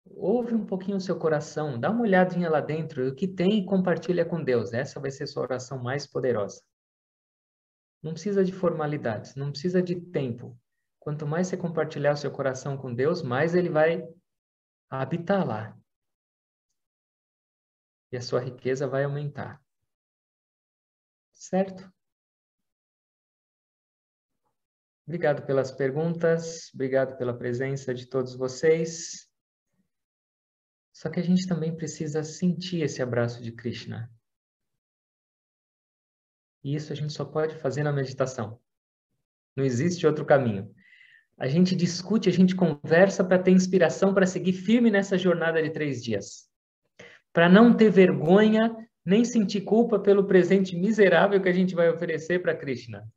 Ouve um pouquinho o seu coração, dá uma olhadinha lá dentro, o que tem e compartilha com Deus. Essa vai ser sua oração mais poderosa. Não precisa de formalidades, não precisa de tempo. Quanto mais você compartilhar o seu coração com Deus, mais ele vai habitar lá. E a sua riqueza vai aumentar. Certo? Obrigado pelas perguntas, obrigado pela presença de todos vocês. Só que a gente também precisa sentir esse abraço de Krishna. E isso a gente só pode fazer na meditação. Não existe outro caminho. A gente discute, a gente conversa para ter inspiração para seguir firme nessa jornada de 3 dias. Para não ter vergonha, nem sentir culpa pelo presente miserável que a gente vai oferecer para Krishna.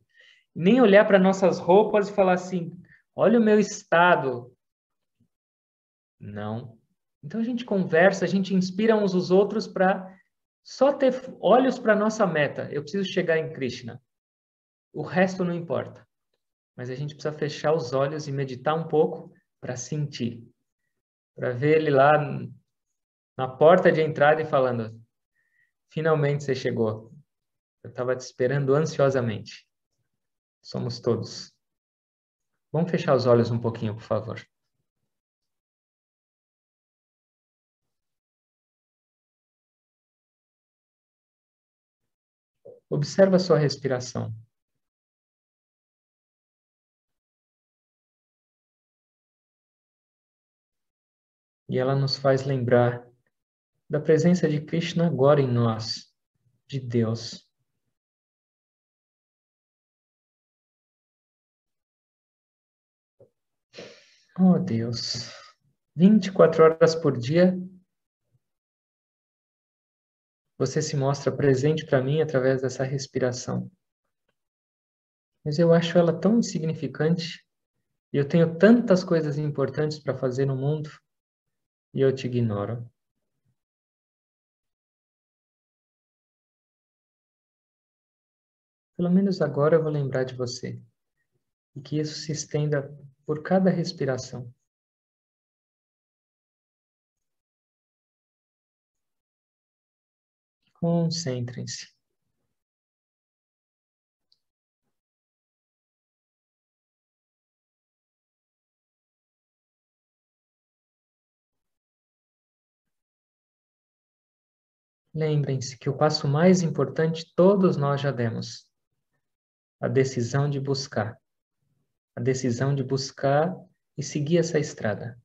Nem olhar para nossas roupas e falar assim, olha o meu estado. Não. Então a gente conversa, a gente inspira uns os outros para só ter olhos para nossa meta. Eu preciso chegar em Krishna. O resto não importa. Mas a gente precisa fechar os olhos e meditar um pouco para sentir. Para ver ele lá na porta de entrada e falando, finalmente você chegou. Eu estava te esperando ansiosamente. Somos todos. Vamos fechar os olhos um pouquinho, por favor. Observa a sua respiração. E ela nos faz lembrar da presença de Krishna agora em nós, de Deus. Oh, Deus. 24 horas por dia, você se mostra presente para mim através dessa respiração. Mas eu acho ela tão insignificante e eu tenho tantas coisas importantes para fazer no mundo e eu te ignoro. Pelo menos agora eu vou lembrar de você e que isso se estenda por cada respiração. Concentrem-se. Lembrem-se que o passo mais importante todos nós já demos. A decisão de buscar. A decisão de buscar e seguir essa estrada.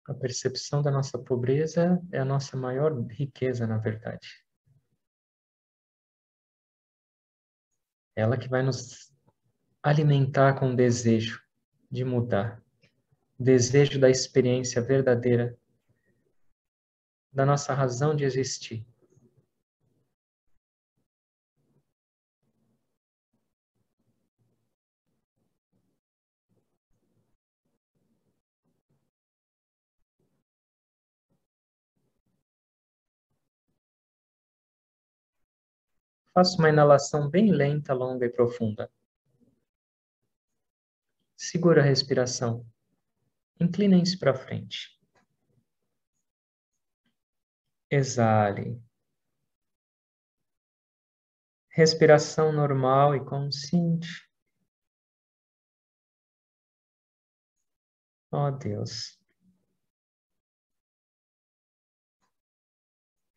A percepção da nossa pobreza é a nossa maior riqueza, na verdade. Ela que vai nos alimentar com o desejo de mudar. O desejo da experiência verdadeira, da nossa razão de existir. Faça uma inalação bem lenta, longa e profunda. Segura a respiração. Inclinem-se para frente. Exale. Respiração normal e consciente. Oh, Deus.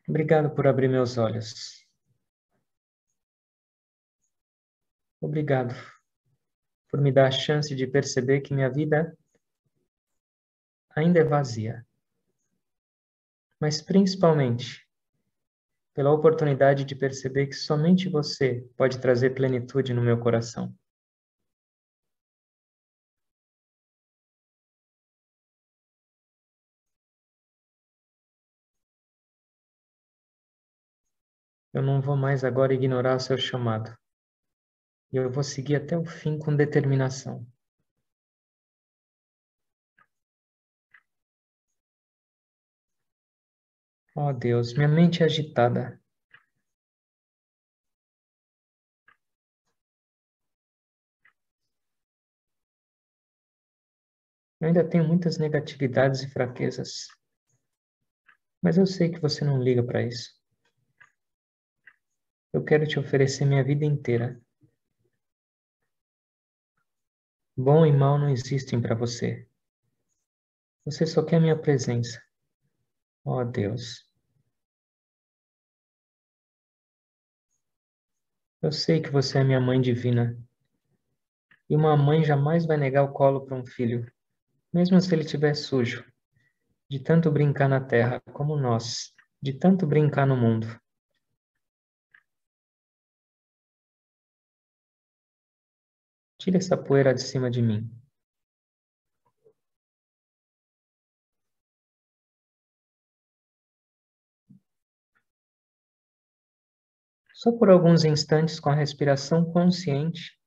Obrigado por abrir meus olhos. Obrigado por me dar a chance de perceber que minha vida ainda é vazia. Mas principalmente pela oportunidade de perceber que somente você pode trazer plenitude no meu coração. Eu não vou mais agora ignorar o seu chamado. E eu vou seguir até o fim com determinação. Oh Deus, minha mente é agitada. Eu ainda tenho muitas negatividades e fraquezas. Mas eu sei que você não liga para isso. Eu quero te oferecer minha vida inteira. Bom e mal não existem para você. Você só quer minha presença. Oh Deus. Eu sei que você é minha mãe divina. E uma mãe jamais vai negar o colo para um filho, mesmo se ele estiver sujo, de tanto brincar na terra, como nós, de tanto brincar no mundo. Tira essa poeira de cima de mim. Só por alguns instantes, com a respiração consciente,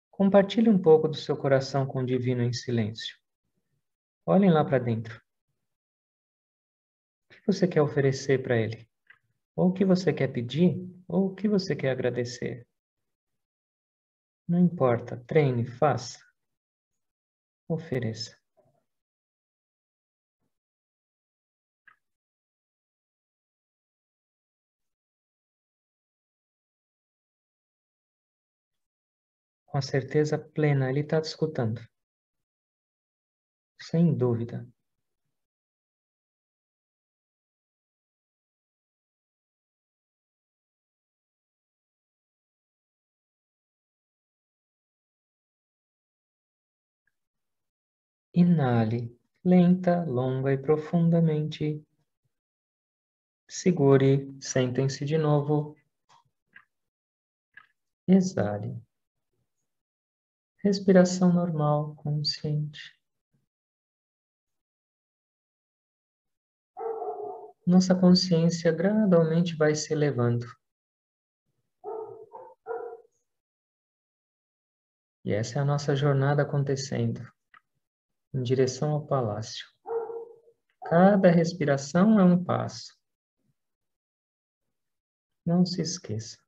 compartilhe um pouco do seu coração com o divino em silêncio. Olhem lá para dentro. O que você quer oferecer para ele? Ou o que você quer pedir? Ou o que você quer agradecer? Não importa. Treine, faça. Ofereça. Com a certeza plena, ele está te escutando. Sem dúvida. Inale, lenta, longa e profundamente. Segure, sentem-se de novo. Exale. Respiração normal, consciente. Nossa consciência gradualmente vai se elevando. E essa é a nossa jornada acontecendo, em direção ao palácio. Cada respiração é um passo. Não se esqueça.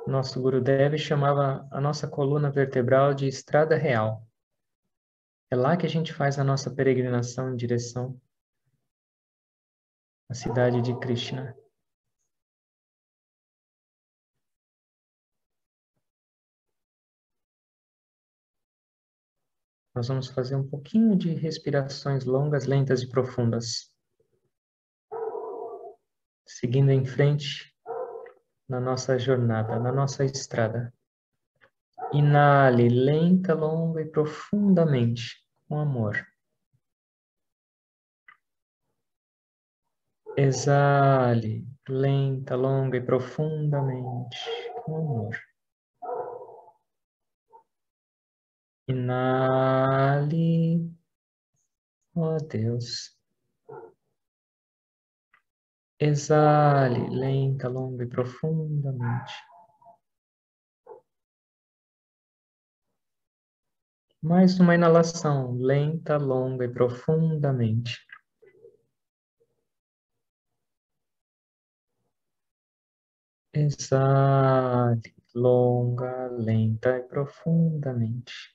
Nosso Gurudev chamava a nossa coluna vertebral de estrada real. É lá que a gente faz a nossa peregrinação em direção à cidade de Krishna. Nós vamos fazer um pouquinho de respirações longas, lentas e profundas. Seguindo em frente na nossa jornada, na nossa estrada. Inale lenta, longa e profundamente, com amor. Exale lenta, longa e profundamente, com amor. Inale, ó Deus. Exale lenta, longa e profundamente. Mais uma inalação lenta, longa e profundamente. Exale, longa, lenta e profundamente.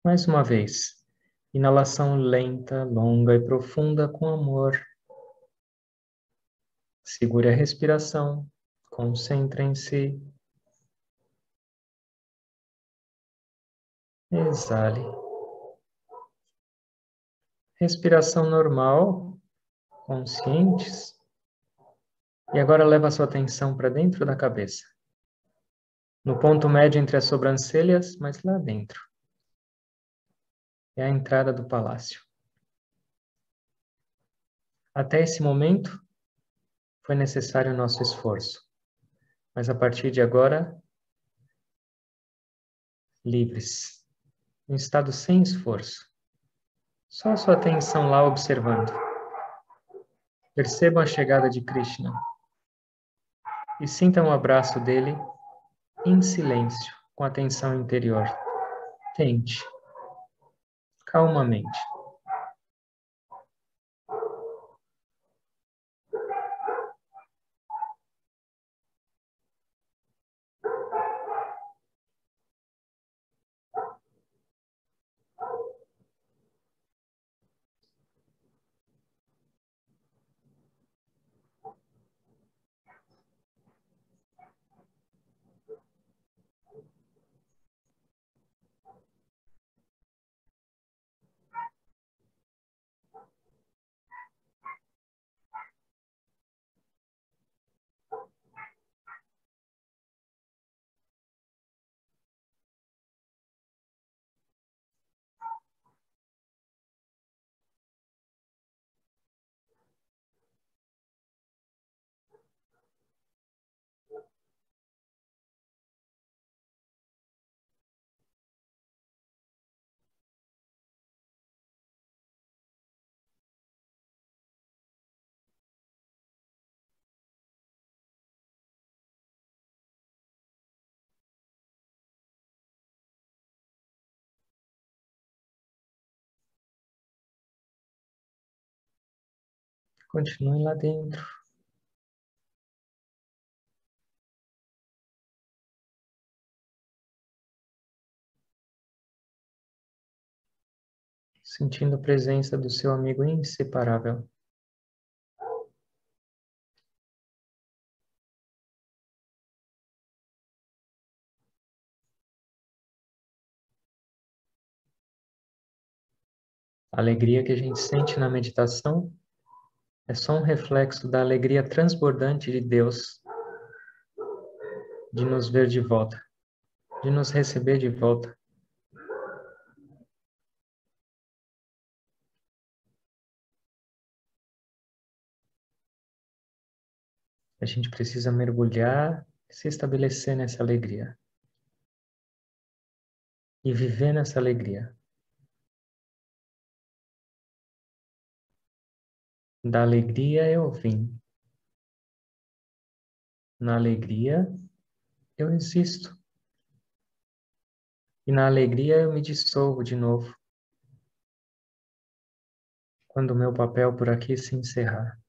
Mais uma vez. Inalação lenta, longa e profunda com amor. Segure a respiração. Concentre em si. Exale. Respiração normal, conscientes. E agora leva a sua atenção para dentro da cabeça. No ponto médio entre as sobrancelhas, mas lá dentro. É a entrada do palácio. Até esse momento, foi necessário o nosso esforço. Mas a partir de agora, livres. Em estado sem esforço. Só a sua atenção lá observando. Percebam a chegada de Krishna. E sintam o abraço dele em silêncio, com atenção interior. Tente. Calmamente. Continue lá dentro. Sentindo a presença do seu amigo inseparável. A alegria que a gente sente na meditação é só um reflexo da alegria transbordante de Deus de nos ver de volta, de nos receber de volta. A gente precisa mergulhar e se estabelecer nessa alegria. E viver nessa alegria. Da alegria eu vim. Na alegria eu existo. E na alegria eu me dissolvo de novo. Quando o meu papel por aqui se encerrar.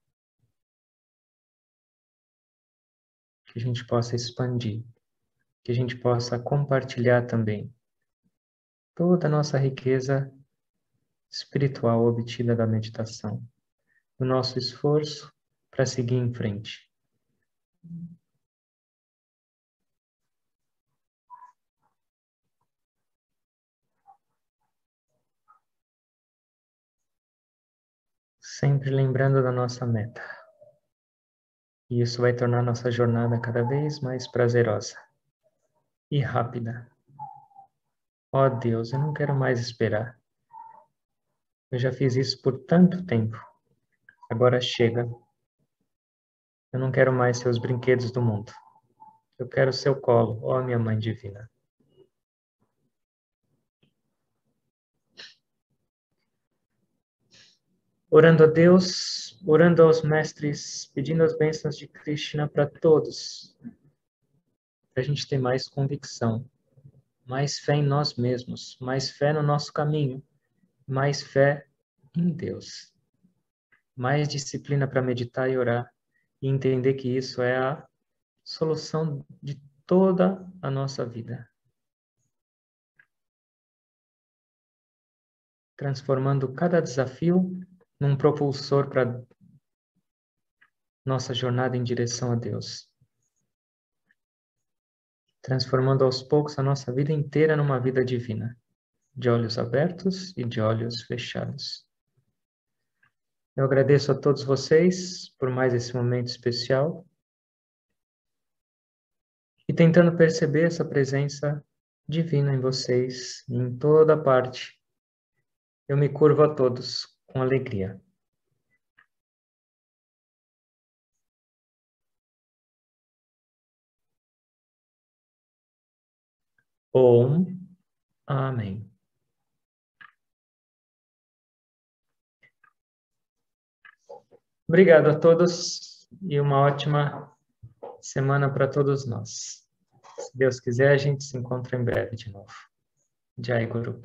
Que a gente possa expandir. Que a gente possa compartilhar também toda a nossa riqueza espiritual obtida da meditação. O nosso esforço para seguir em frente. Sempre lembrando da nossa meta. E isso vai tornar nossa jornada cada vez mais prazerosa e rápida. Ó Deus, eu não quero mais esperar. Eu já fiz isso por tanto tempo. Agora chega. Eu não quero mais seus brinquedos do mundo. Eu quero seu colo, ó minha Mãe Divina. Orando a Deus, orando aos mestres, pedindo as bênçãos de Krishna para todos. Para a gente ter mais convicção, mais fé em nós mesmos, mais fé no nosso caminho, mais fé em Deus. Mais disciplina para meditar e orar e entender que isso é a solução de toda a nossa vida. Transformando cada desafio num propulsor para nossa jornada em direção a Deus. Transformando aos poucos a nossa vida inteira numa vida divina, de olhos abertos e de olhos fechados. Eu agradeço a todos vocês por mais esse momento especial e tentando perceber essa presença divina em vocês, em toda parte. Eu me curvo a todos com alegria. Om. Amém. Obrigado a todos e uma ótima semana para todos nós. Se Deus quiser, a gente se encontra em breve de novo. Jai Guru.